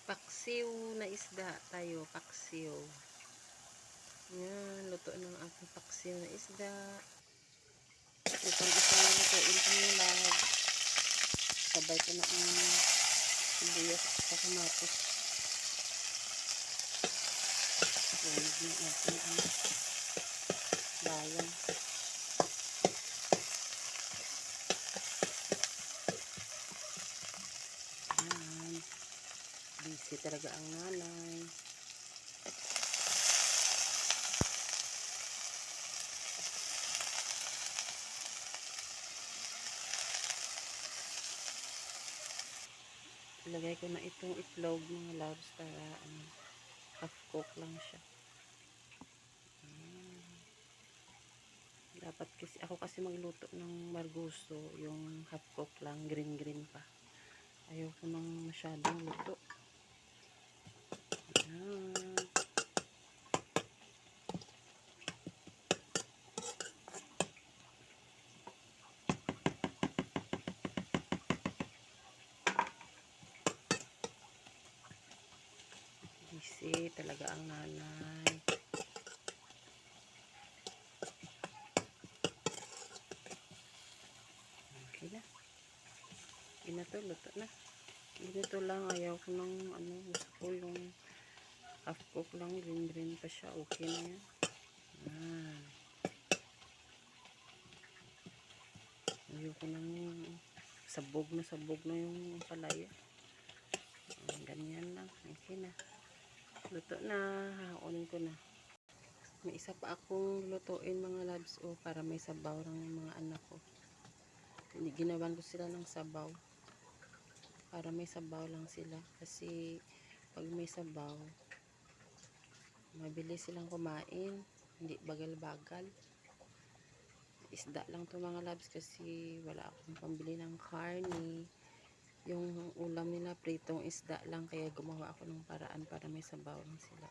Paksiw na isda tayo, paksiw. Yan, luto ng aking paksiw na isda. Itong isang lutuin ko nila. Sabay ko na ang sibuyas sa kamatis. Huwag na ating bayang. Yan. Busy talaga ang nanay. Ilagay ko na itong itlog mga loves para half cook lang siya. Dapat kasi magluto ng margusto, yung half cook lang, green pa. Ayoko nang masyadong luto. Ayan. Busy talaga ang nanay. Okay na. Ito, luto na. Ganito lang, ayaw ko ng gusto ko yung half cook lang, green pa siya. Okay na yan. Ayaw ko ng sabog na yung palaya. Ganyan lang. Okay na. Luto na. Hakunin ko na. May isa pa akong lutuin mga loves para may sabaw lang yung mga anak ko. Ginawan ko sila ng sabaw. Para may sabaw lang sila. Kasi pag may sabaw, mabilis silang kumain. Hindi bagal-bagal. Isda lang to mga loves kasi wala akong pambili ng karne. Yung ulam nila pritong isda lang kaya gumawa ako ng paraan para may sabaw lang sila.